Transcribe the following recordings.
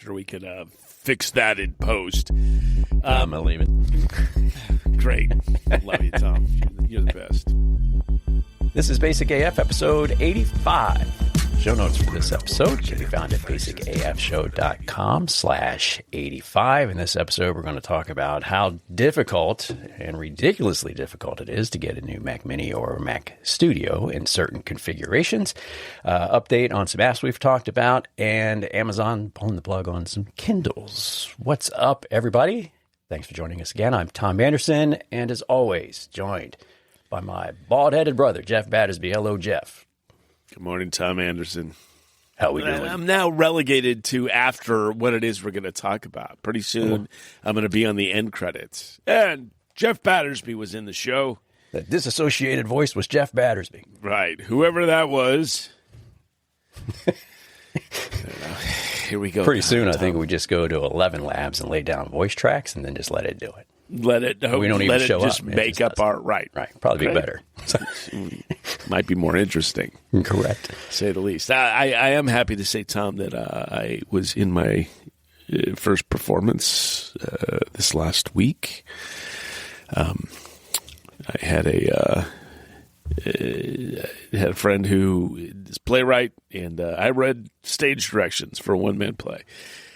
after we can fix that in post. I'm going to leave it. Great. Love you, Tom. You're the best. This is Basic AF episode 85. Show notes for this episode can be found at basicafshow.com/85. In this episode, we're going to talk about how difficult and ridiculously difficult it is to get a new Mac Mini or Mac Studio in certain configurations. Update on some apps we've talked about, and Amazon pulling the plug on some Kindles. What's up, everybody? Thanks for joining us again. I'm Tom Anderson, and as always, joined by my bald-headed brother, Jeff Battersby. Hello, Jeff. Good morning, Tom Anderson. How we doing? I'm now relegated to after what it is we're going to talk about. Pretty soon, I'm going to be on the end credits. And Jeff Battersby was in the show. The disassociated voice was Jeff Battersby. Right. Whoever that was. Here we go. Pretty soon, I think we just go to 11 Labs and lay down voice tracks and then just let it do it. Let it. We don't even show just up. Make up our right. Probably be better. Might be more interesting. Correct. To say the least. I am happy to say, Tom, that I was in my first performance this last week. I had a friend who is playwright, and I read stage directions for a one-man play.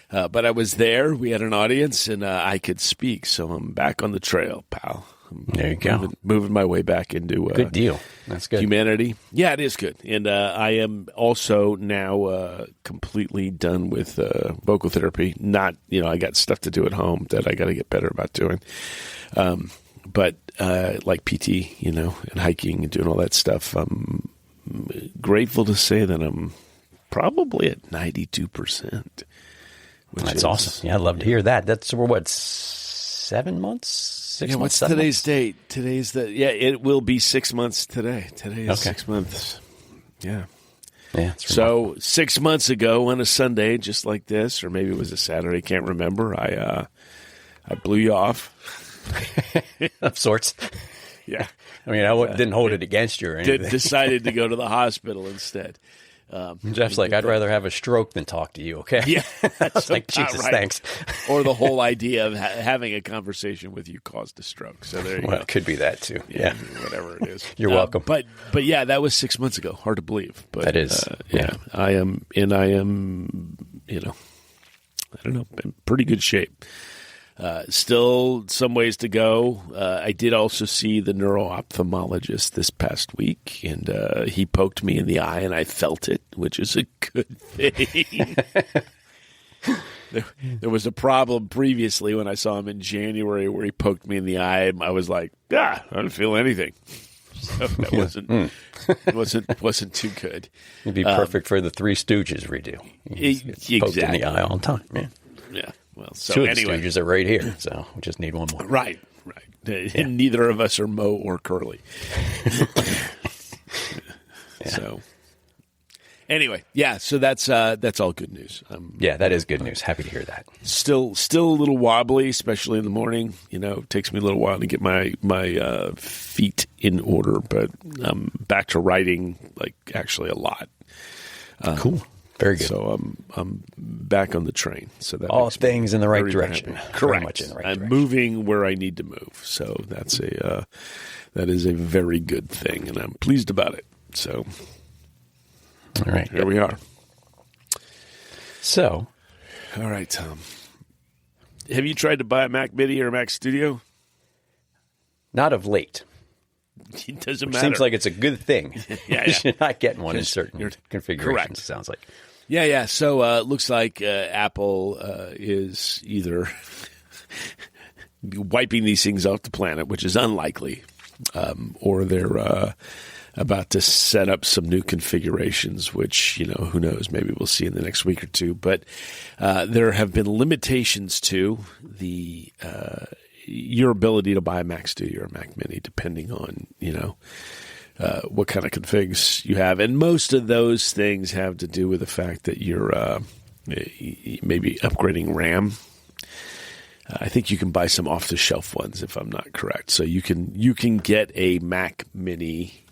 But I was there. We had an audience, and I could speak. So I'm back on the trail, pal. There you go. Moving my way back into good deal. That's good. Humanity. Yeah, it is good. And I am also now completely done with vocal therapy. Not, I got stuff to do at home that I got to get better about doing. But like PT, and hiking and doing all that stuff, I'm grateful to say that I'm probably at 92%. That's awesome. Yeah, I'd love to hear that. That's, we're 7 months? 6 months? What's today's date? It will be 6 months today. Today is 6 months. Yeah. Yeah. So 6 months ago on a Sunday, just like this, or maybe it was a Saturday, can't remember, I blew you off. Of sorts. Yeah. I mean, I didn't hold it against you or anything. Decided to go to the hospital instead. Jeff's like, I'd rather have a stroke than talk to you, okay? Yeah. That's like, Jesus, right. Thanks. Or the whole idea of having a conversation with you caused a stroke. So there you go. It could be that too. Yeah. Whatever it is. You're welcome. But yeah, that was 6 months ago. Hard to believe. But that is. Yeah. I am, I don't know, in pretty good shape. Still some ways to go. I did also see the neuro-ophthalmologist this past week, and he poked me in the eye, and I felt it, which is a good thing. There was a problem previously when I saw him in January where he poked me in the eye, and I was like, I don't feel anything. So that wasn't too good. It'd be perfect for the Three Stooges redo. Exactly. Poked in the eye all the time, man. Yeah. Well, so two anyway. of the Stooges are right here, so we just need one more. Right. Yeah. Neither of us are Moe or Curly. Yeah. So anyway, so that's all good news. Yeah, that is good news. Happy to hear that. Still a little wobbly, especially in the morning. It takes me a little while to get my feet in order, but I'm back to writing, like actually a lot. Cool. Very good. So I'm back on the train. So that all things in the right direction. Correct. Very much in the right direction. I'm moving where I need to move. So that is a very good thing, and I'm pleased about it. So, all right, here we are. So, all right, Tom. Have you tried to buy a Mac Mini or a Mac Studio? Not of late. It doesn't matter. Seems like it's a good thing. Yeah. You're not getting one in certain configurations, correct. It sounds like. Yeah. So it looks like Apple is either wiping these things off the planet, which is unlikely, or they're about to set up some new configurations, which, who knows, maybe we'll see in the next week or two. But there have been limitations to your ability to buy a Mac Studio or a Mac Mini, depending on, what kind of configs you have. And most of those things have to do with the fact that you're maybe upgrading RAM. I think you can buy some off-the-shelf ones, if I'm not correct. So you can get a Mac Mini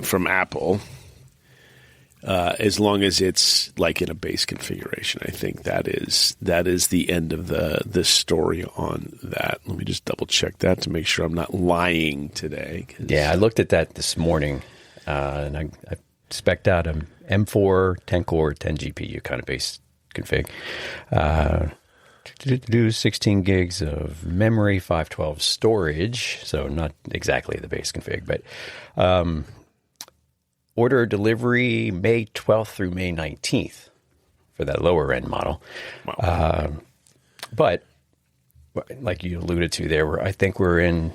from Apple as long as it's like in a base configuration. I think that is the end of the story on that. Let me just double check that to make sure I'm not lying today. Yeah, I looked at that this morning, and I spec'd out an M4 10-core, 10 GPU kind of base config. Do 16 gigs of memory, 512 storage, so not exactly the base config, but order delivery May 12th through May 19th for that lower end model. Wow. But like you alluded to there, I think we're in,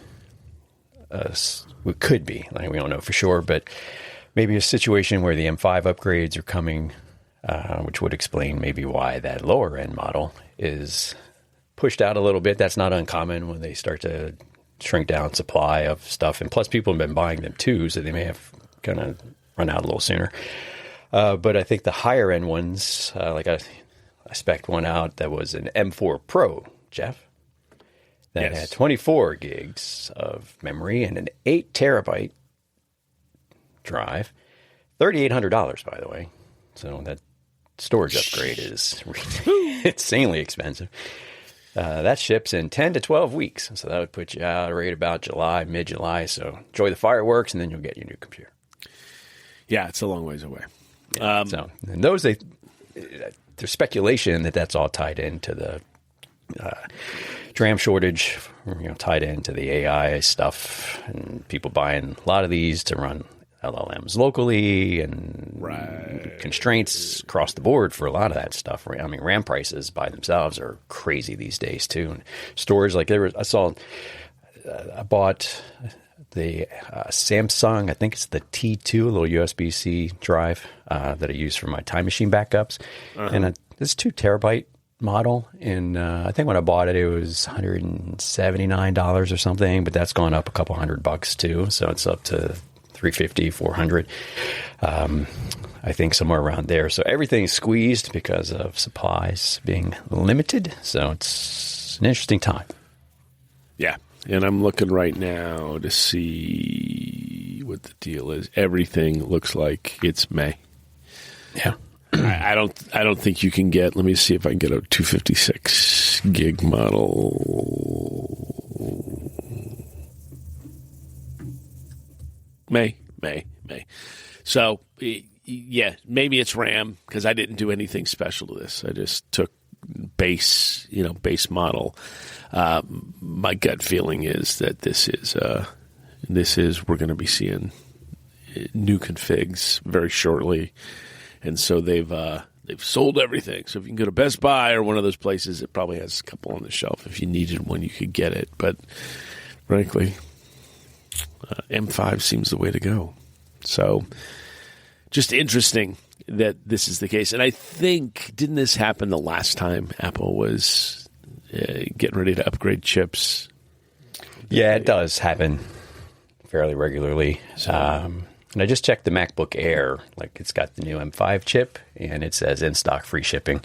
we could be, like we don't know for sure, but maybe a situation where the M5 upgrades are coming, which would explain maybe why that lower end model is pushed out a little bit. That's not uncommon when they start to shrink down supply of stuff. And plus people have been buying them too, so they may have kind of run out a little sooner. But I think the higher end ones, like I spec'd one out that was an M4 Pro, Jeff, that had 24 gigs of memory and an 8 terabyte drive. $3,800, by the way. So that storage upgrade is insanely expensive. That ships in 10 to 12 weeks. So that would put you out right about July, mid-July. So enjoy the fireworks, and then you'll get your new computer. Yeah, it's a long ways away. Yeah, and those, there's speculation that that's all tied into the DRAM shortage, tied into the AI stuff, and people buying a lot of these to run LLMs locally, and constraints across the board for a lot of that stuff. I mean, RAM prices by themselves are crazy these days too. And storage, like I bought the Samsung, I think it's the T2, a little USB-C drive that I use for my Time Machine backups. And this 2 terabyte model. And I think when I bought it, it was $179 or something, but that's gone up a couple $100 too. So it's up to $350, $400, I think somewhere around there. So everything's squeezed because of supplies being limited. So it's an interesting time. Yeah. And I'm looking right now to see what the deal is. Everything looks like it's May. Yeah. I don't think you can get, let me see if I can get a 256 gig model. May. So, yeah, maybe it's RAM because I didn't do anything special to this. I just took base model. My gut feeling is that this is we're going to be seeing new configs very shortly, and so they've sold everything. So if you can go to Best Buy or one of those places, it probably has a couple on the shelf. If you needed one, you could get it. But frankly, M5 seems the way to go. So just interesting that this is the case. And I think, didn't this happen the last time Apple was getting ready to upgrade chips? Yeah, it does happen fairly regularly. And I just checked the MacBook Air. Like, it's got the new M5 chip, and it says in stock, free shipping.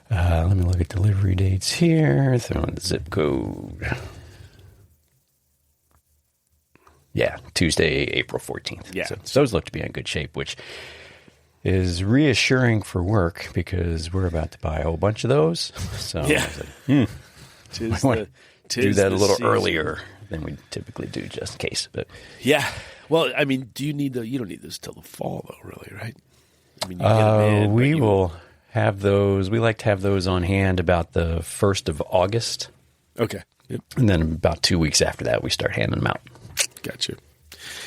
Let me look at delivery dates here. Throw in the zip code. Yeah, Tuesday, April 14th. Yeah. So those look to be in good shape, which is reassuring for work because we're about to buy a whole bunch of those. So yeah. I was like, I want to do that a little season. Earlier than we typically do, just in case. But yeah. Well, I mean, you don't need those till the fall, though, really, right? I mean, you get them in, we will have those. We like to have those on hand about the 1st of August. Okay. Yep. And then about 2 weeks after that, we start handing them out. Gotcha.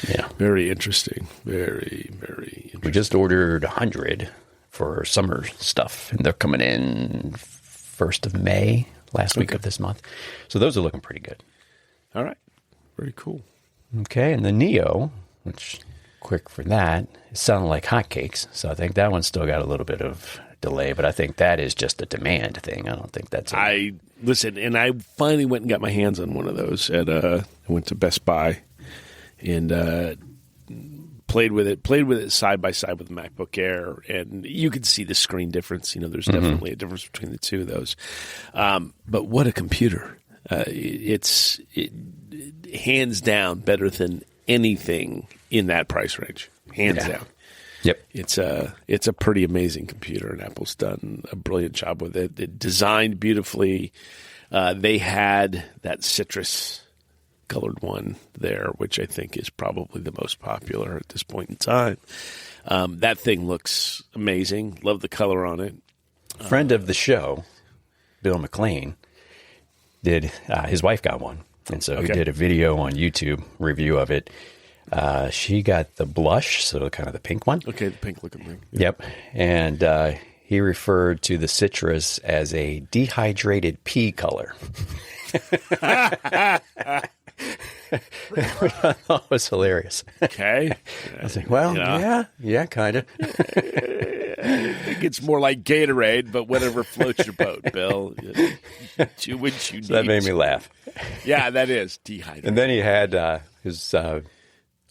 Yeah. Very interesting. Very, very interesting. We just ordered 100 for summer stuff, and they're coming in 1st of May, last week of this month. So those are looking pretty good. All right. Very cool. Okay, and the Neo, which, quick for that, it sounded like hotcakes. So I think that one's still got a little bit of delay, but I think that is just a demand thing. I don't think that's Listen, and I finally went and got my hands on one of those I went to Best Buy and played with it side by side with the MacBook Air, and you could see the screen difference. There's definitely a difference between the two of those. But what a computer. It's hands down better than anything in that price range. Hands down. Yep. It's a pretty amazing computer, and Apple's done a brilliant job with it. It designed beautifully. They had that citrus colored one there, which I think is probably the most popular at this point in time. That thing looks amazing. Love the color on it. Friend of the show, Bill McLean, did his wife got one, and so he did a video on YouTube review of it. She got the blush, so kind of the pink one. Okay, the pink looking thing. Yeah. Yep, and he referred to the citrus as a dehydrated pea color. Which I thought was hilarious. Okay. I was like, well, yeah, kind of. I think it's more like Gatorade, but whatever floats your boat, Bill. Do what you need. So that made me laugh. Yeah, that is dehydrated. And then he had his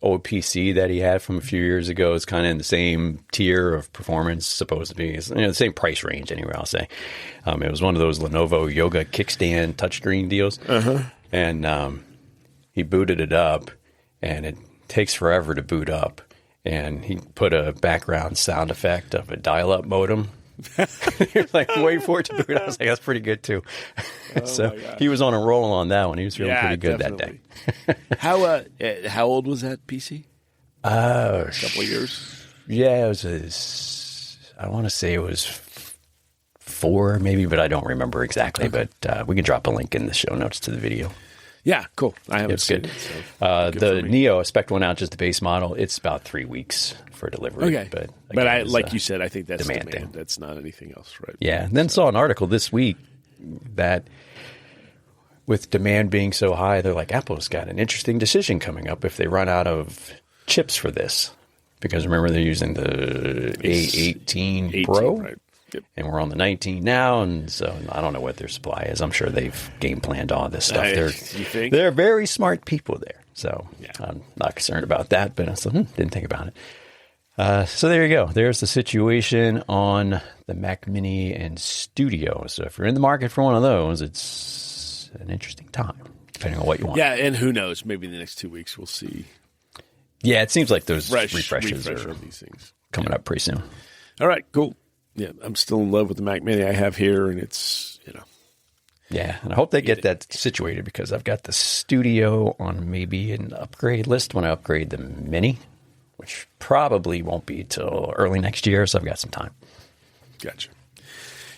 old PC that he had from a few years ago. It's kind of in the same tier of performance, supposed to be. It's, the same price range, anyway, I'll say. It was one of those Lenovo Yoga kickstand touchscreen deals. And he booted it up, and it takes forever to boot up. And he put a background sound effect of a dial-up modem. You're like, wait for it to boot. I was like, that's pretty good, too. So he was on a roll on that one. He was feeling pretty good definitely. that day. How old was that PC? A couple of years? Yeah, it was I want to say it was 4 maybe, but I don't remember exactly. Okay. But we can drop a link in the show notes to the video. Yeah, cool. I haven't seen it. So the Neo, I spec'd one out, just the base model. It's about 3 weeks for delivery. Okay. But I, like you said, I think that's demand demand. That's not anything else, right? Yeah. And then saw an article this week that with demand being so high, they're like, Apple's got an interesting decision coming up if they run out of chips for this. Because remember, they're using the A18 Pro. Right. Yep. And we're on the 19 now, and so I don't know what their supply is. I'm sure they've game planned all this stuff. They're very smart people there, so I'm not concerned about that. But I didn't think about it. So there you go. There's the situation on the Mac Mini and Studio. So if you're in the market for one of those, it's an interesting time, depending on what you want. Yeah, and who knows? Maybe in the next 2 weeks we'll see. Yeah, it seems like those refreshes refresh are these things coming up pretty soon. All right, cool. Yeah, I'm still in love with the Mac Mini I have here, and it's, Yeah, and I hope they get that situated because I've got the Studio on maybe an upgrade list when I upgrade the Mini, which probably won't be till early next year, so I've got some time. Gotcha.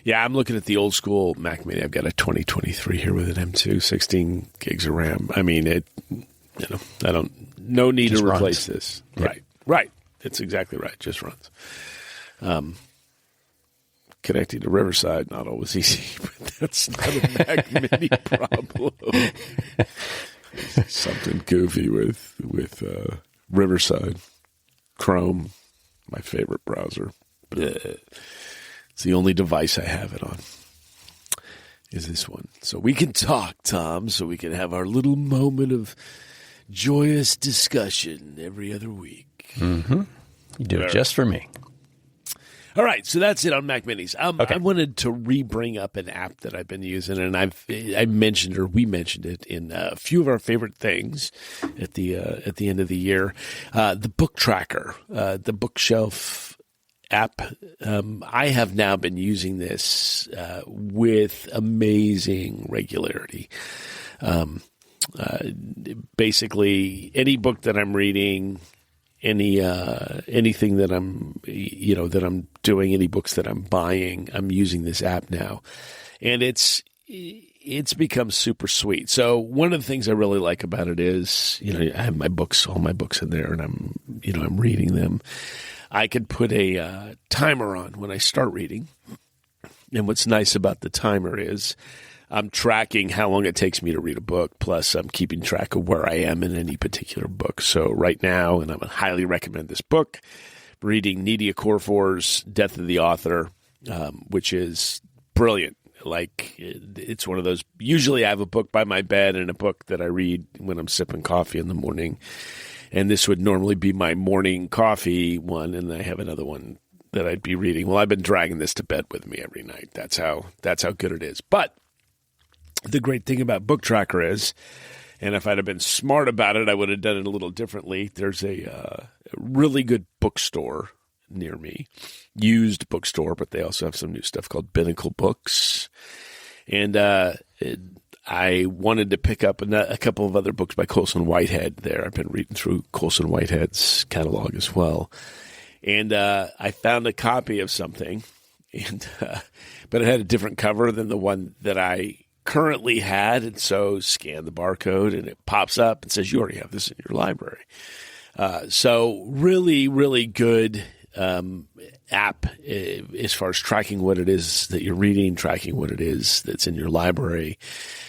Yeah, I'm looking at the old school Mac Mini. I've got a 2023 here with an M2, 16 gigs of RAM. I mean, no need to replace this. Yep. Right. That's exactly right. Just runs. Connecting to Riverside, not always easy, but that's not a Mac Mini problem. Something goofy with Riverside. Chrome, my favorite browser. It's the only device I have it on, is this one. So we can talk, Tom, so we can have our little moment of joyous discussion every other week. Mm-hmm. You do it just for me. All right, so that's it on Mac Minis. I wanted to re-bring up an app that I've been using, and we mentioned it in a few of our favorite things at the end of the year. The BookTracker, the bookshelf app. I have now been using this with amazing regularity. Basically, any book that I'm reading, anything that I'm doing, any books that I'm buying, I'm using this app now, and it's become super sweet. So one of the things I really like about it is, I have all my books in there, and I'm reading them. I could put a timer on when I start reading, and what's nice about the timer is I'm tracking how long it takes me to read a book, plus I'm keeping track of where I am in any particular book. So right now, and I would highly recommend this book, reading Nidia Corfor's Death of the Author, which is brilliant. Like, it's one of those, usually I have a book by my bed and a book that I read when I'm sipping coffee in the morning. And this would normally be my morning coffee one, and I have another one that I'd be reading. Well, I've been dragging this to bed with me every night. That's how good it is. But the great thing about BookTracker is, and if I'd have been smart about it, I would have done it a little differently. There's a really good bookstore near me. Used bookstore, but they also have some new stuff called Binnacle Books. And I wanted to pick up a couple of other books by Colson Whitehead there. I've been reading through Colson Whitehead's catalog as well. And I found a copy of something, but it had a different cover than the one that I currently had. And so scanned the barcode, and it pops up and says, you already have this in your library. So really, really good app as far as tracking what it is that you're reading, tracking what it is that's in your library.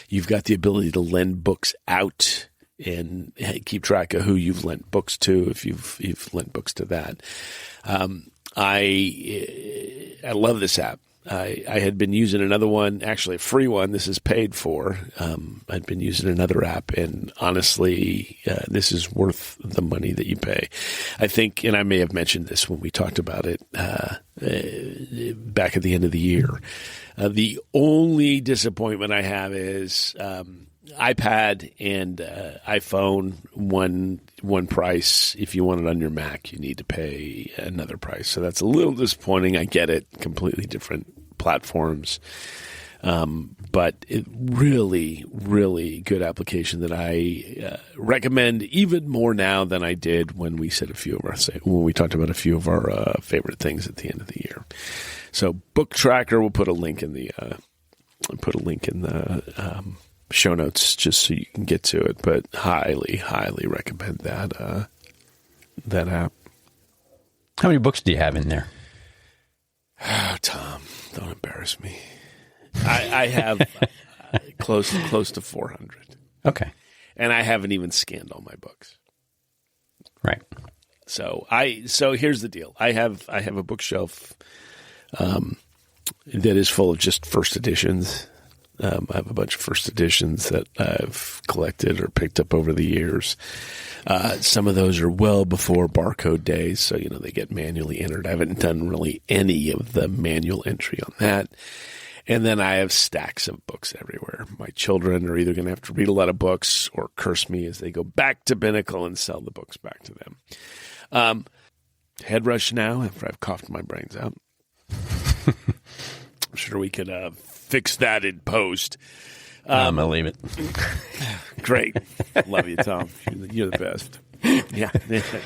You've got the ability to lend books out and keep track of who you've lent books to, if you've lent books to that. I love this app. I had been using another one, actually a free one. This is paid for. I'd been using another app, and honestly, this is worth the money that you pay. I think, and I may have mentioned this when we talked about it back at the end of the year. The only disappointment I have is iPad and iPhone, one price. If you want it on your Mac, you need to pay another price. So that's a little disappointing. I get it. Completely different platforms. But it really, really good application that I recommend even more now than I did when we said when we talked about a few of our favorite things at the end of the year. So BookTracker, we'll put a link in the show notes just so you can get to it, but highly, highly recommend that app. How many books do you have in there? Oh, Tom, don't embarrass me. I have close to 400. Okay. And I haven't even scanned all my books. Right. So here's the deal. I have a bookshelf that is full of just first editions. I have a bunch of first editions that I've collected or picked up over the years. Some of those are well before barcode days, so they get manually entered. I haven't done really any of the manual entry on that. And then I have stacks of books everywhere. My children are either going to have to read a lot of books or curse me as they go back to Binnacle and sell the books back to them. Head rush now after I've coughed my brains out. I'm sure we could fix that in post. I'm going to leave it. Great. Love you, Tom. You're the best. Yeah.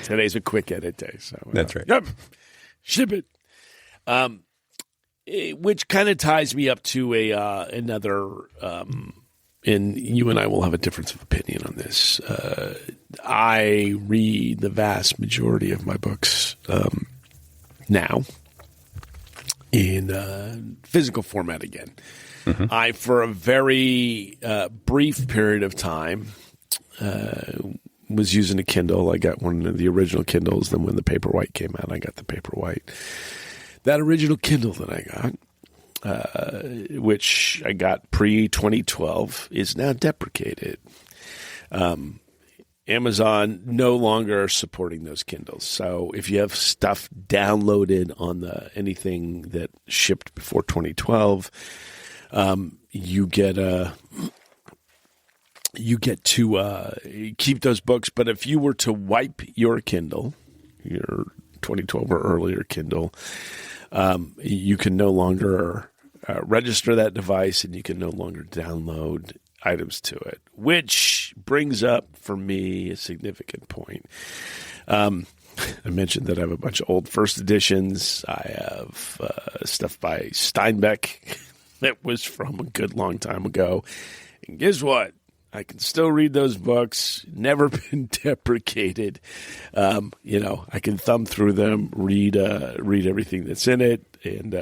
Today's a quick edit day. So that's right. Yep. Ship it. Which kind of ties me up to another, and you and I will have a difference of opinion on this. I read the vast majority of my books now in physical format again. Mm-hmm. I, for a very brief period of time, was using a Kindle. I got one of the original Kindles. Then when the Paperwhite came out, I got the Paperwhite. That original Kindle that I got, which I got pre-2012, is now deprecated. Amazon no longer supporting those Kindles. So if you have stuff downloaded on anything that shipped before 2012, you get to keep those books. But if you were to wipe your Kindle, your 2012 or earlier Kindle, you can no longer register that device, and you can no longer download items to it, which brings up for me a significant point. I mentioned that I have a bunch of old first editions. I have stuff by Steinbeck that was from a good long time ago. And guess what? I can still read those books. Never been deprecated. I can thumb through them, read everything that's in it, and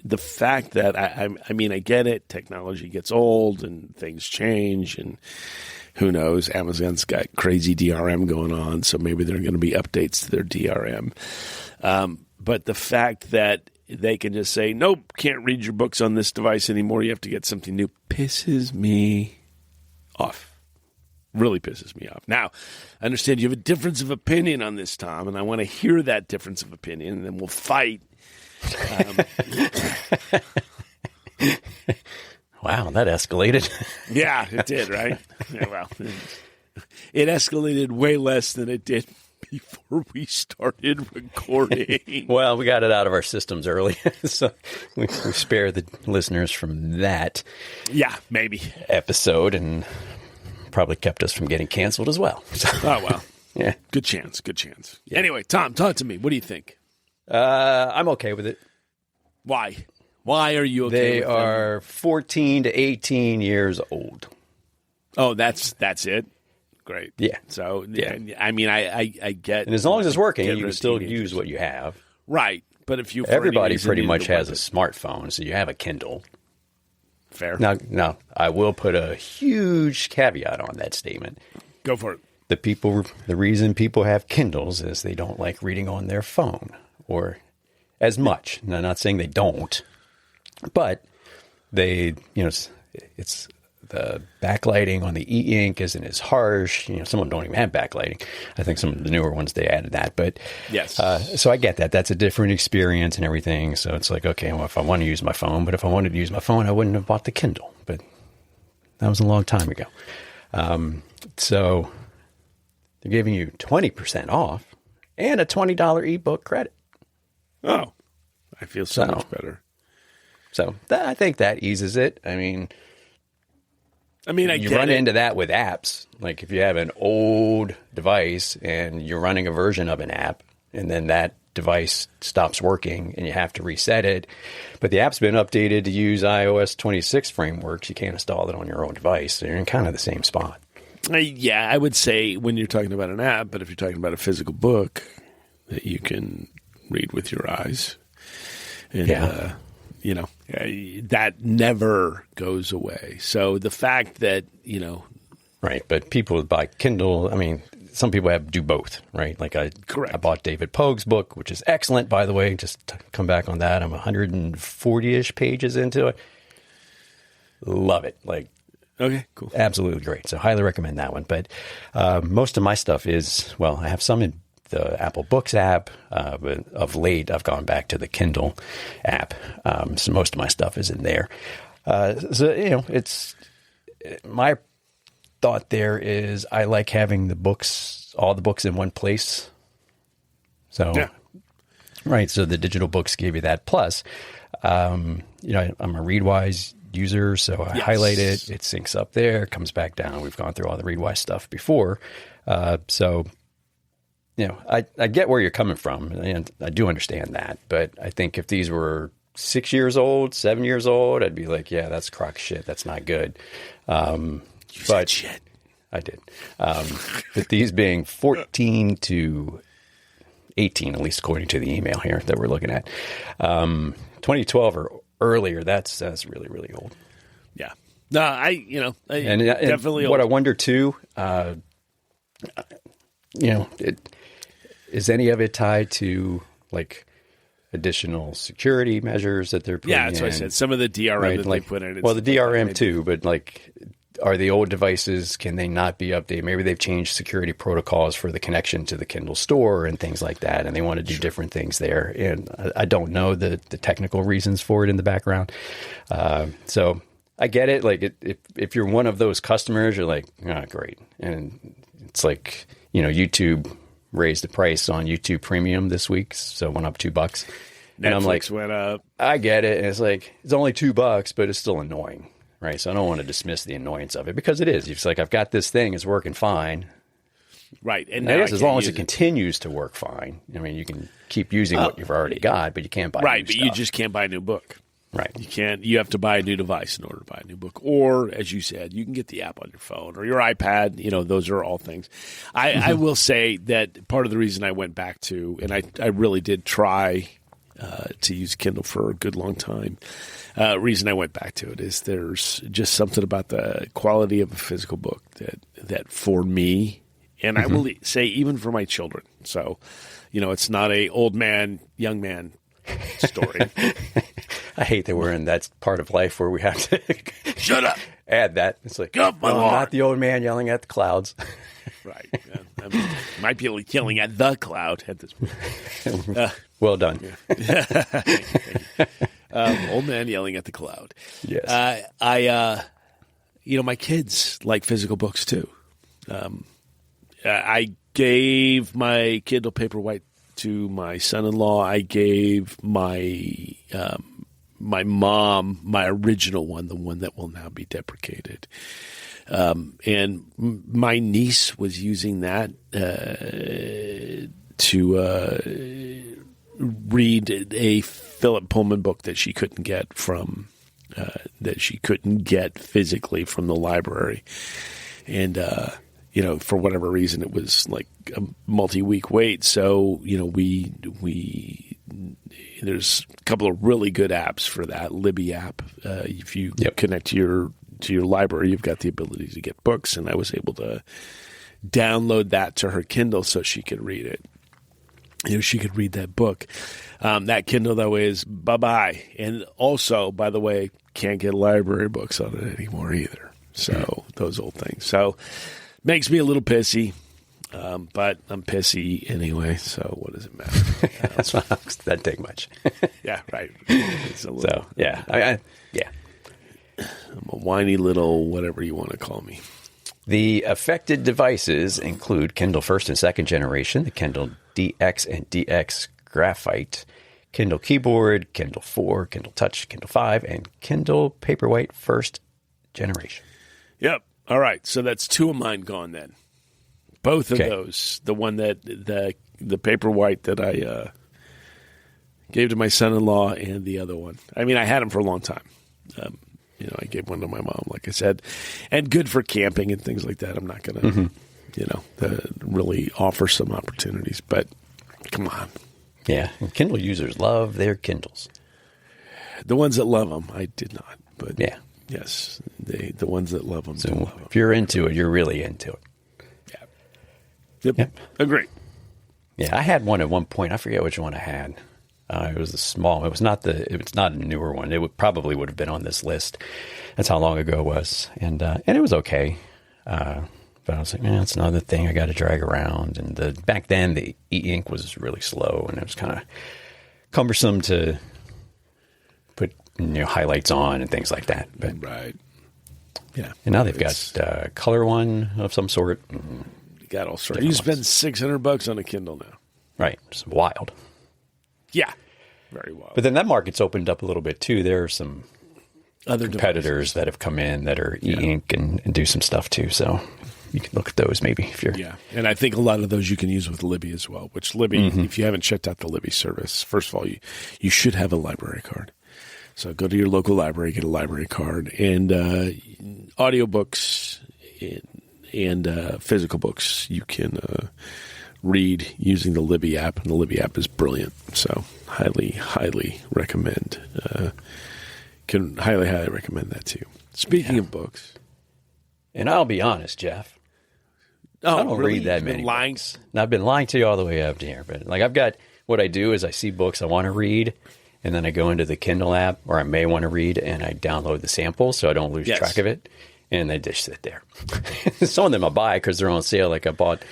the fact that I mean, I get it. Technology gets old and things change, and who knows? Amazon's got crazy DRM going on, so maybe there are going to be updates to their DRM. But the fact that they can just say, nope, can't read your books on this device anymore. You have to get something new. Pisses me off. Really pisses me off. Now, I understand you have a difference of opinion on this, Tom, and I want to hear that difference of opinion, and then we'll fight. Wow, that escalated. Yeah, it did, right? Yeah, well, it escalated way less than it did before we started recording. Well, we got it out of our systems early, so we spare the listeners from that. Yeah, maybe episode, and probably kept us from getting canceled as well. So, oh well, yeah, good chance. Yeah. Anyway, Tom, talk to me. What do you think? I'm okay with it. Why? Why are you okay? They with are 14 to 18 years old. Oh, that's it. Great. Yeah. So yeah, I mean, I get. And as long as it's working, you rid can of still teenagers. use what you have. Right, but if you Everybody pretty much has a smartphone, so you have a Kindle. Fair. Now, I will put a huge caveat on that statement. Go for it. The reason people have Kindles is they don't like reading on their phone or as much. Now, I'm not saying they don't, but they, it's the backlighting on the e-ink isn't as harsh. Some of them don't even have backlighting. I think some of the newer ones, they added that. But yes. So I get that. That's a different experience and everything. So it's like, okay, well, if I want to use my phone, but if I wanted to use my phone, I wouldn't have bought the Kindle. But that was a long time ago. So they're giving you 20% off and a $20 ebook credit. Oh, I feel so much better. So I think that eases it. I mean, you run into that with apps. Like if you have an old device and you're running a version of an app and then that device stops working and you have to reset it, but the app's been updated to use iOS 26 frameworks, you can't install it on your own device. So you're in kind of the same spot. Yeah, I would say when you're talking about an app, but if you're talking about a physical book that you can read with your eyes, and, that never goes away. So the fact that, Right, but people buy Kindle, I mean, some people do both, right? Like I bought David Pogue's book, which is excellent, by the way. Just to come back on that, I'm 140-ish pages into it. Love it. Like, okay, cool. Absolutely great. So highly recommend that one. But most of my stuff is, I have some in the Apple Books app, but of late I've gone back to the Kindle app. So most of my stuff is in there. It's my thought there is I like having all the books in one place. So, yeah. Right. So the digital books give you that. Plus, I'm a Readwise user, so I highlight it. It syncs up there, comes back down. We've gone through all the Readwise stuff before. I get where you're coming from, and I do understand that. But I think if these were 6 years old, 7 years old, I'd be like, yeah, that's crock shit. That's not good. You said shit. I did. But these being 14 to 18, at least according to the email here that we're looking at, 2012 or earlier, that's really, really old. Yeah. No, and definitely. What I wonder too, is any of it tied to like additional security measures that they're putting in? Yeah, that's what I said. Some of the DRM that they put in. Well, the DRM too, but like, are the old devices, can they not be updated? Maybe they've changed security protocols for the connection to the Kindle store and things like that, and they want to do different things there. And I don't know the technical reasons for it in the background. So I get it. Like if you're one of those customers, you're like, oh, great. And it's like, YouTube raised the price on YouTube Premium this week, so it went up $2. Netflix and I'm like, went up. I get it. And it's like, it's only $2, but it's still annoying. Right, so I don't want to dismiss the annoyance of it because it is. It's like, I've got this thing, it's working fine. Right, and I guess as long as it continues to work fine. I mean, you can keep using what you've already got, but you can't buy new but stuff. You just can't buy a new book. Right, you can't. You have to buy a new device in order to buy a new book, or as you said, you can get the app on your phone or your iPad. Those are all things. I will say that part of the reason I went back to, and I really did try to use Kindle for a good long time. Reason I went back to it is there's just something about the quality of a physical book that for me, and I will say even for my children. So, it's not a old man, young man story. I hate that we're in that part of life where we have to shut up. Add that. It's like, I'm not the old man yelling at the clouds. Right. Yeah. Might be yelling at the cloud at this point. Well done. Yeah. Old man yelling at the cloud. Yes. My kids like physical books too. I gave my Kindle Paperwhite to my son-in-law. I gave my my mom my original one, the one that will now be deprecated. And my niece was using that to read a Philip Pullman book that she couldn't get physically from the library. And, for whatever reason, it was like a multi-week wait. So, there's a couple of really good apps for that. Libby app. If you connect to your library, you've got the ability to get books. And I was able to download that to her Kindle so she could read it. She could read that book. That Kindle, though, is bye-bye. And also, by the way, can't get library books on it anymore either. So those old things. So makes me a little pissy, but I'm pissy anyway. So what does it matter? That's not that take much. Yeah, right. It's a little, so yeah, I'm a whiny little whatever you want to call me. The affected devices include Kindle first and second generation, the Kindle DX and DX Graphite, Kindle Keyboard, Kindle 4, Kindle Touch, Kindle 5, and Kindle Paperwhite first generation. Yep. All right. So that's two of mine gone then. Both of those. The one that the Paperwhite that I gave to my son-in-law, and the other one. I mean, I had them for a long time. I gave one to my mom, like I said, and good for camping and things like that. I'm not going to, really offer some opportunities, but come on. Yeah. And Kindle users love their Kindles. The ones that love them, I did not, but yeah. Yes, the ones that love them. So love them. If you're into it, you're really into it. Yeah. Yep. Agree. Yeah, I had one at one point. I forget which one I had. It was a small. It's not a newer one. It probably would have been on this list. That's how long ago it was, and it was okay. But I was like, it's another thing I got to drag around. And back then the e-ink was really slow, and it was kind of cumbersome to put highlights on and things like that. But, right. Yeah. And now they've got color one of some sort. You got all sorts. You spend $600 on a Kindle now. Right. It's wild. Yeah. Very wild. But then that market's opened up a little bit too. There are some other competitors devices that have come in that are e-ink and do some stuff too. So you can look at those maybe if you're... Yeah. And I think a lot of those you can use with Libby as well, which Libby, if you haven't checked out the Libby service, first of all, you should have a library card. So go to your local library, get a library card, and audiobooks and physical books you can read using the Libby app, and the Libby app is brilliant. So highly recommend. Can highly recommend that too. Speaking of books, and I'll be honest, Jeff, I don't read that many books. And I've been lying to you all the way up to here, but I've got what I do is I see books I want to read. And then I go into the Kindle app, or I may want to read, and I download the sample so I don't lose track of it. And they just sit there. Some of them I buy because they're on sale. Like I bought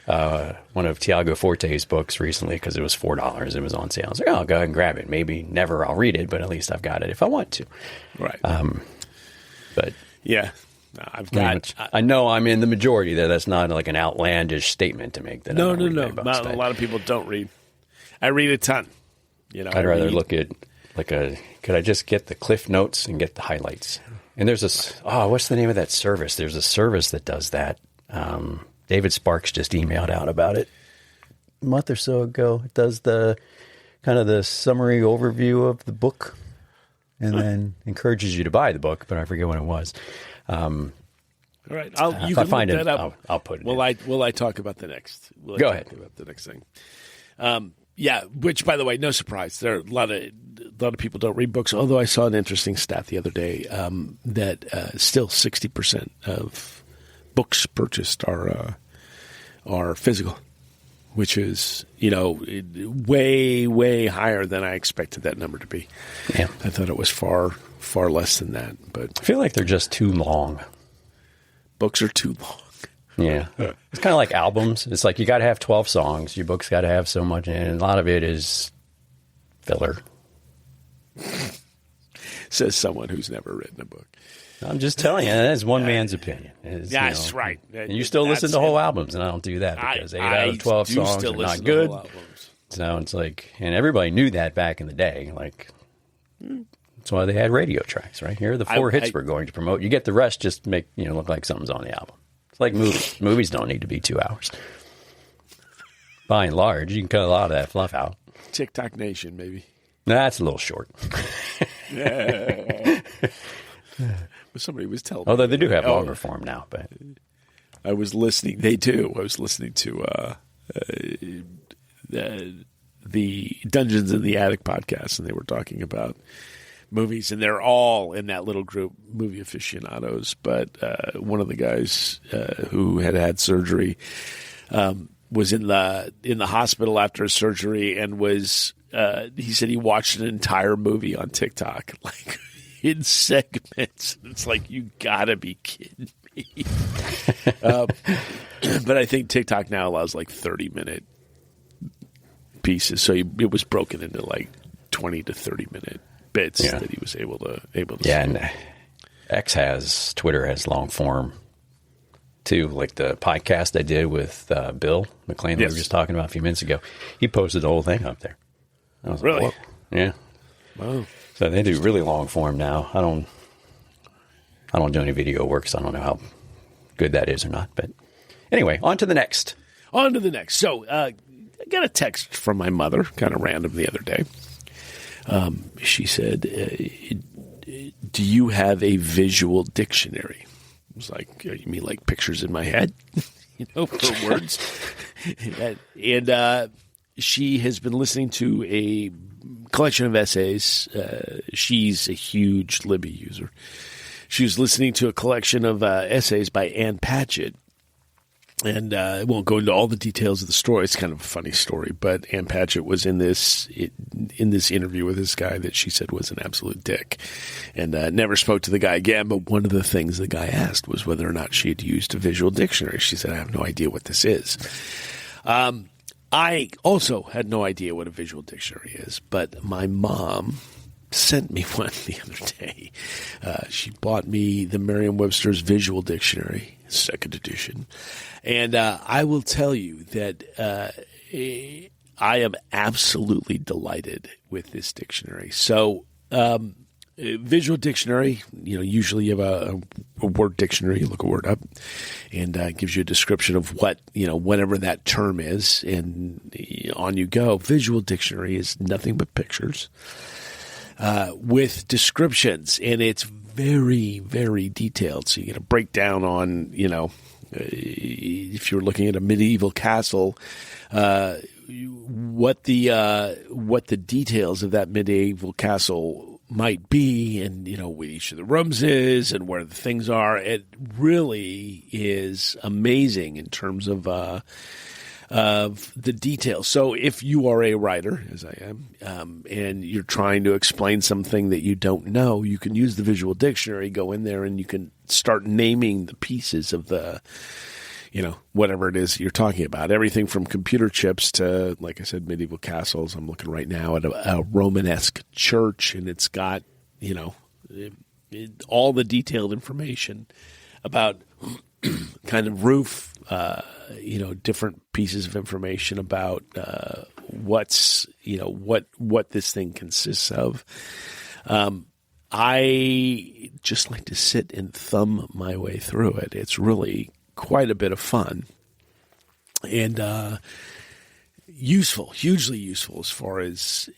one of Tiago Forte's books recently because it was $4. It was on sale. I was like, I'll go ahead and grab it. Maybe never I'll read it, but at least I've got it if I want to. Right. But yeah, I've got. I know I'm in the majority there. That's not like an outlandish statement to make. That No. Not a lot of people don't read. I read a ton. I'd rather look at could I just get the Cliff Notes and get the highlights? And there's this, what's the name of that service? There's a service that does that. David Sparks just emailed out about it a month or so ago. It does the kind of the summary overview of the book and then encourages you to buy the book, but I forget when it was. All right. If I find it, I'll put it in. Will I talk about the next? Go ahead. Talk about the next thing. Yeah, which, by the way, no surprise. There are a lot of people don't read books, although I saw an interesting stat the other day that still 60% of books purchased are physical, which is, way, way higher than I expected that number to be. Yeah. I thought it was far, far less than that. But I feel like they're just too long. Books are too long. Yeah. It's kind of like albums. It's like you got to have 12 songs. Your book's got to have so much, and a lot of it is filler. Says someone who's never written a book. I'm just telling you, that's one man's opinion. That's right. And you still listen to whole albums, and I don't do that because 8 out of 12 songs are not good. So it's like, and everybody knew that back in the day. Like, that's why they had radio tracks, right? Here are the 4 hits we're going to promote. You get the rest, just make look like something's on the album. It's like movies. Movies don't need to be 2 hours. By and large, you can cut a lot of that fluff out. TikTok Nation, maybe. That's a little short. Somebody was telling me. Although they do have longer form now, but I was listening. They do. I was listening to the Dungeons in the Attic podcast, and they were talking about movies, and they're all in that little group, movie aficionados. But one of the guys who had surgery was in the hospital after his surgery, and was he said he watched an entire movie on TikTok, like in segments. It's like, you gotta be kidding me. But I think TikTok now allows like 30-minute pieces, so it was broken into like 20 to 30-minute bits that he was able to. Yeah, and Twitter has long form too, like the podcast I did with Bill McLean that we were just talking about a few minutes ago. He posted the whole thing up there. I was really? Like, whoa. Yeah. Wow. So they do really long form now. I don't do any video work, so I don't know how good that is or not. But anyway, on to the next. So I got a text from my mother, kind of random, the other day. She said, do you have a visual dictionary? I was like, you mean like pictures in my head? For words? And she has been listening to a collection of essays. She's a huge Libby user. She was listening to a collection of essays by Ann Patchett. And I won't go into all the details of the story. It's kind of a funny story, but Ann Patchett was in this interview with this guy that she said was an absolute dick, and never spoke to the guy again. But one of the things the guy asked was whether or not she had used a visual dictionary. She said, I have no idea what this is. I also had no idea what a visual dictionary is, but my mom sent me one the other day. She bought me the Merriam-Webster's Visual Dictionary, 2nd edition. And I will tell you that I am absolutely delighted with this dictionary. So visual dictionary, usually you have a word dictionary, you look a word up, and gives you a description of what, whatever that term is, and on you go. Visual dictionary is nothing but pictures with descriptions, and it's very, very detailed. So you get a breakdown on, if you're looking at a medieval castle, what the details of that medieval castle might be, and what each of the rooms is, and where the things are. It really is amazing in terms of the details. So if you are a writer, as I am, and you're trying to explain something that you don't know, you can use the visual dictionary, go in there, and you can start naming the pieces of the, whatever it is you're talking about. Everything from computer chips to, like I said, medieval castles. I'm looking right now at a Romanesque church, and it's got, all the detailed information about kind of roof, different pieces of information about what's, what this thing consists of. I just like to sit and thumb my way through it. It's really quite a bit of fun and useful, hugely useful as far as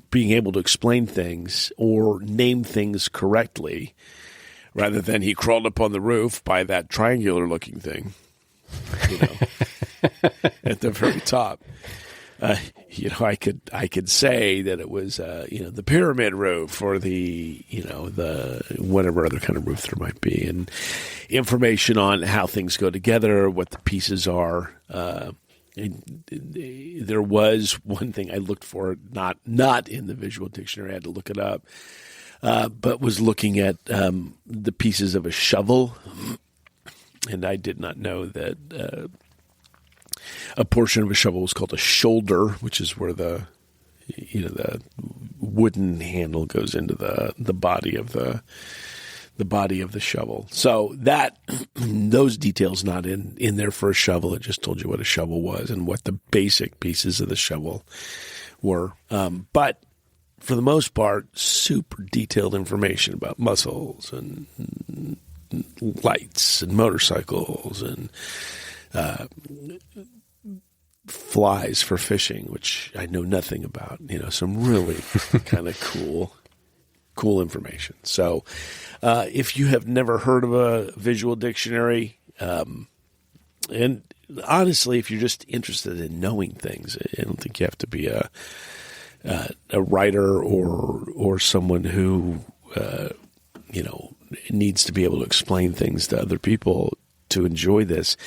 being able to explain things or name things correctly, rather than he crawled up on the roof by that triangular looking thing, at the very top. I could say that it was, the pyramid roof or the whatever other kind of roof there might be, and information on how things go together, what the pieces are. And there was one thing I looked for, not in the visual dictionary. I had to look it up, but was looking at the pieces of a shovel, and I did not know that. A portion of a shovel was called a shoulder, which is where the the wooden handle goes into the body of the body of the shovel. So that those details not in there for a shovel. It just told you what a shovel was and what the basic pieces of the shovel were. But for the most part, super detailed information about muscles and lights and motorcycles and flies for fishing, which I know nothing about. Some really kind of cool information. So if you have never heard of a visual dictionary, and honestly, if you're just interested in knowing things, I don't think you have to be a writer or someone who needs to be able to explain things to other people to enjoy this.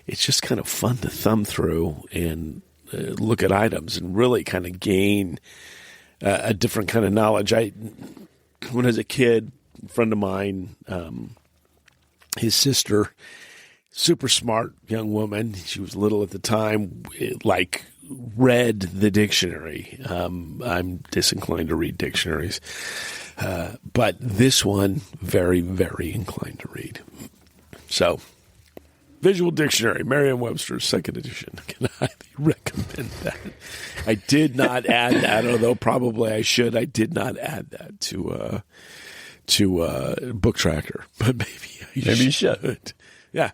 It's just kind of fun to thumb through and look at items and really kind of gain a different kind of knowledge. When I was a kid, a friend of mine, his sister, super smart young woman, she was little at the time, read the dictionary. I'm disinclined to read dictionaries. But this one, very, very inclined to read. So, Visual Dictionary, Merriam-Webster, 2nd edition. I can highly recommend that. I did not add that, although probably I should. I did not add that to BookTracker, but maybe you should. Yeah.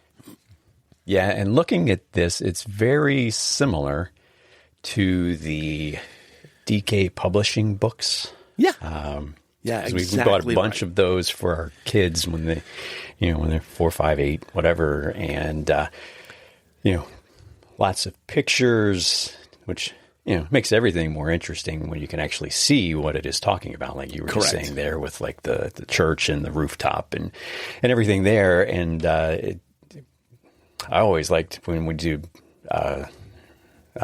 Yeah, and looking at this, it's very similar to the DK Publishing books. Yeah. Yeah, exactly. We bought a bunch of those for our kids when they, when they're 4, 5, 8, whatever, and lots of pictures, which makes everything more interesting when you can actually see what it is talking about, like you were just saying there with like the church and the rooftop and everything there. And I always liked when we do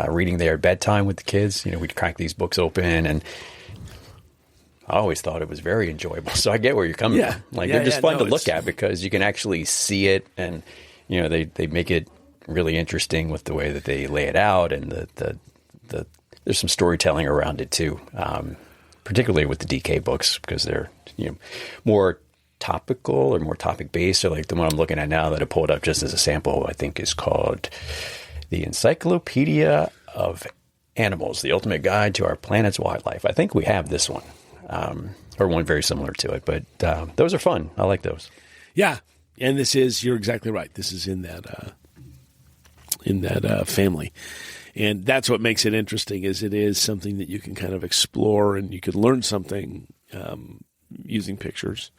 reading there at bedtime with the kids. We'd crack these books open and I always thought it was very enjoyable. So I get where you're coming from. They're just fun to look at because you can actually see it, and they make it really interesting with the way that they lay it out, and the there's some storytelling around it too, particularly with the DK books because they're more topical or more topic based. So like the one I'm looking at now that I pulled up just as a sample, I think is called The Encyclopedia of Animals: The Ultimate Guide to Our Planet's Wildlife. I think we have this one. Or one very similar to it, but those are fun. I like those. Yeah, and you're exactly right. This is in that family, and that's what makes it interesting. Is it is something that you can kind of explore, and you can learn something using pictures.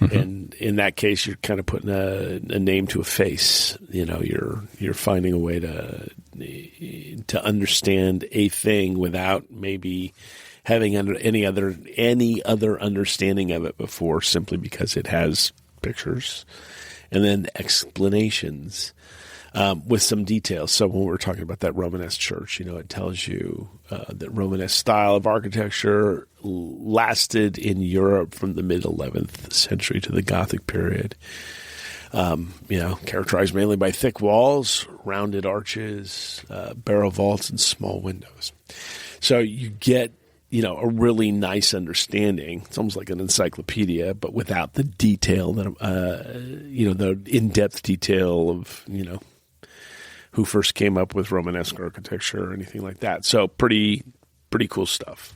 Mm-hmm. And in that case, you're kind of putting a name to a face. You're finding a way to understand a thing without maybe having any other understanding of it before, simply because it has pictures and then explanations with some details. So when we're talking about that Romanesque church, it tells you that Romanesque style of architecture lasted in Europe from the mid-11th century to the Gothic period. Characterized mainly by thick walls, rounded arches, barrel vaults, and small windows. So you get a really nice understanding. It's almost like an encyclopedia, but without the detail that, the in-depth detail of, who first came up with Romanesque architecture or anything like that. So pretty cool stuff.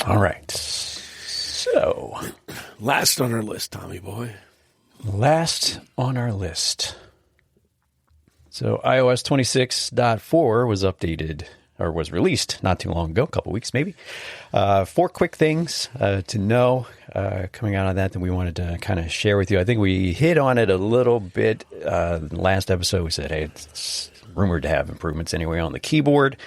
All right. So last on our list, Tommy boy. Last on our list. So iOS 26.4 was updated or was released not too long ago, a couple weeks maybe. 4 quick things to know coming out of that we wanted to kind of share with you. I think we hit on it a little bit in the last episode. We said, hey, it's rumored to have improvements anyway on the keyboard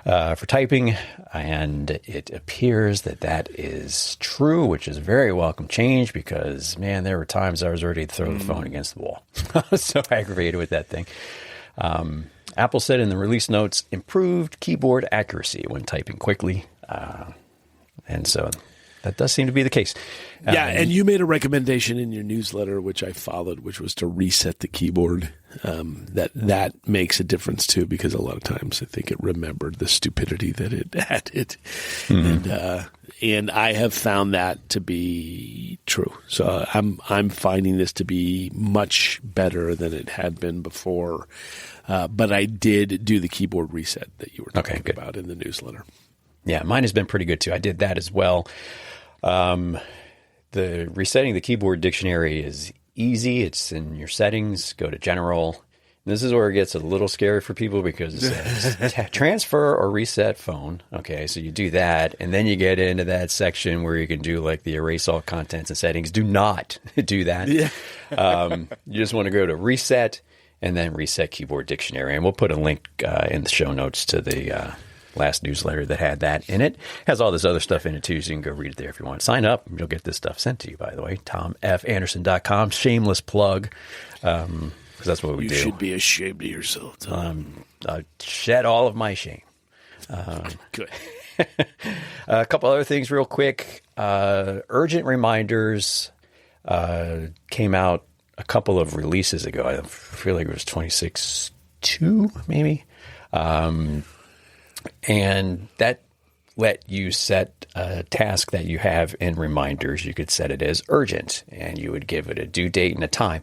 for typing, and it appears that is true, which is a very welcome change because, man, there were times I was ready to throw the phone against the wall. I was so aggravated with that thing. Apple said in the release notes, improved keyboard accuracy when typing quickly. And so that does seem to be the case. Yeah, and you made a recommendation in your newsletter, which I followed, which was to reset the keyboard. That makes a difference, too, because a lot of times I think it remembered the stupidity that it added. And I have found that to be true. So I'm finding this to be much better than it had been before. But I did do the keyboard reset that you were talking about in the newsletter. Yeah, mine has been pretty good, too. I did that as well. The resetting the keyboard dictionary is easy. It's in your settings. Go to General. And this is where it gets a little scary for people because it says transfer or reset phone. Okay, so you do that, and then you get into that section where you can do like the erase all contents and settings. Do not do that. Yeah. You just want to go to reset and then reset keyboard dictionary. And we'll put a link in the show notes to the last newsletter that had that in it. Has all this other stuff in it too, so you can go read it there if you want. Sign up. You'll get this stuff sent to you, by the way. TomFAnderson.com. Shameless plug. Because that's what we do. You should be ashamed of yourself, Tom. I shed all of my shame. Good. A couple other things real quick. Urgent reminders came out a couple of releases ago. I feel like it was 26.2 maybe. And that let you set a task that you have in reminders. You could set it as urgent, and you would give it a due date and a time.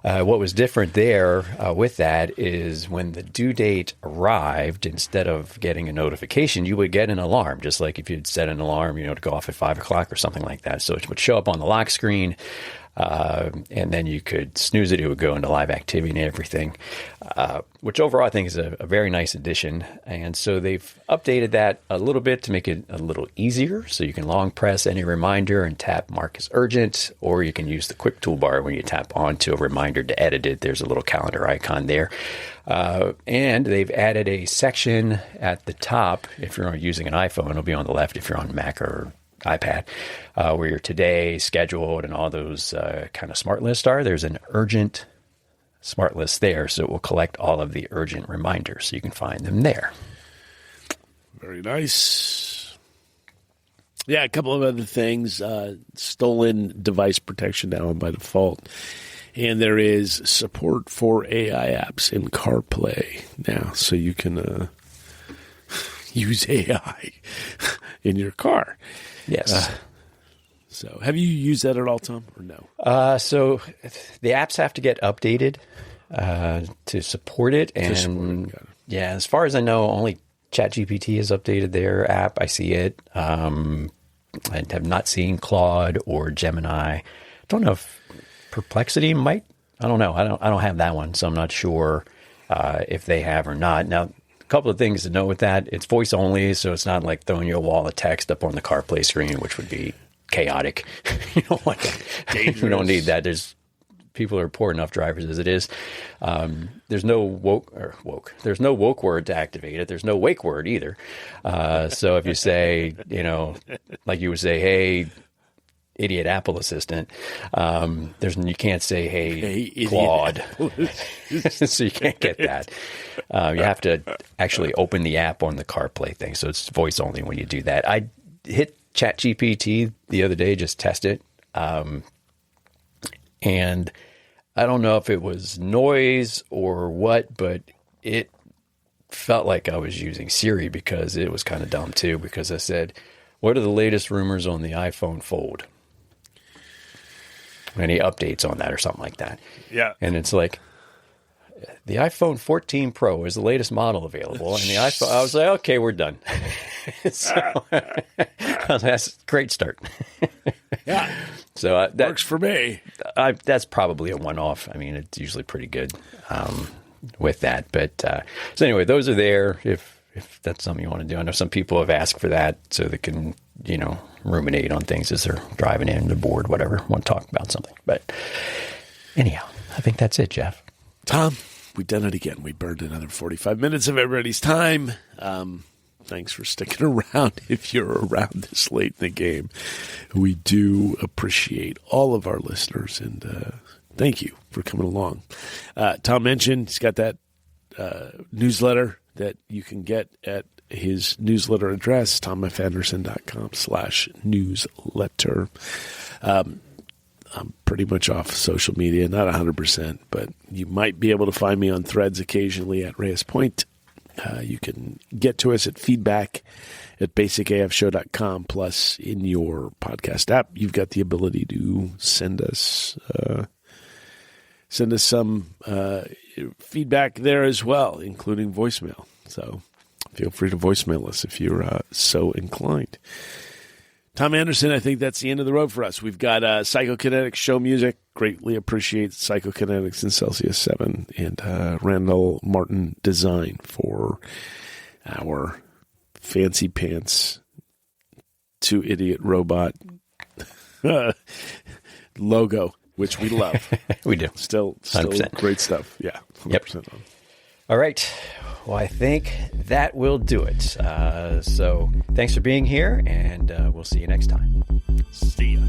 What was different there with that is when the due date arrived, instead of getting a notification, you would get an alarm, just like if you'd set an alarm, to go off at 5 o'clock or something like that. So it would show up on the lock screen. And then you could snooze it. It would go into live activity and everything, which overall I think is a very nice addition. And so they've updated that a little bit to make it a little easier. So you can long press any reminder and tap mark as urgent, or you can use the quick toolbar when you tap onto a reminder to edit it. There's a little calendar icon there. And they've added a section at the top. If you're using an iPhone, it'll be on the left. If you're on Mac or iPad, where your today, scheduled, and all those kind of smart lists are. There's an urgent smart list there, so it will collect all of the urgent reminders, so you can find them there. Very nice. Yeah, a couple of other things. Stolen device protection now by default. And there is support for AI apps in CarPlay now, so you can use AI in your car. Yes. So have you used that at all, Tom, or no? So the apps have to get updated to support it. And yeah, as far as I know, only ChatGPT has updated their app. I see it. I have not seen Claude or Gemini. Don't know if Perplexity might. I don't know. I don't have that one, so I'm not sure if they have or not. Now, couple of things to know with that. It's voice only, so it's not like throwing you a wall of text up on the CarPlay screen, which would be chaotic. You don't want that. We don't need that. People are poor enough drivers as it is. There's no woke. There's no woke word to activate it. There's no wake word either. So if you say, like you would say, hey, idiot Apple assistant, you can't say, hey Claude. So you can't get that. You have to actually open the app on the CarPlay thing. So it's voice only when you do that. I hit ChatGPT the other day, just test it. And I don't know if it was noise or what, but it felt like I was using Siri, because it was kind of dumb too, because I said, what are the latest rumors on the iPhone Fold? Any updates on that or something like that? Yeah. And it's like, the iPhone 14 Pro is the latest model available. And the iPhone, I was like, okay, we're done. So that's a great start. Yeah. So that works for me. That's probably a one-off. I mean, it's usually pretty good with that. But so anyway, those are there if that's something you want to do. I know some people have asked for that so they can, ruminate on things as they're driving in, they're bored, whatever, want to talk about something. But anyhow, I think that's it, Jeff. Tom, we've done it again. We burned another 45 minutes of everybody's time. Thanks for sticking around if you're around this late in the game. We do appreciate all of our listeners, and thank you for coming along. Tom mentioned he's got that newsletter that you can get at his newsletter address, tomfanderson.com/newsletter. I'm pretty much off social media, not 100%, but you might be able to find me on Threads occasionally at Reyes Point. You can get to us at feedback@basicafshow.com. Plus, in your podcast app, you've got the ability to send us some feedback there as well, including voicemail. So feel free to voicemail us if you're so inclined. Tom Anderson, I think that's the end of the road for us. We've got Psychokinetics show music. Greatly appreciate Psychokinetics and Celsius 7 and Randall Martin design for our fancy pants 2-idiot robot logo, which we love. We do. Still 100%. Great stuff. Yeah. 100% Yep. on. All right. Well, I think that will do it. So thanks for being here, and we'll see you next time. See ya.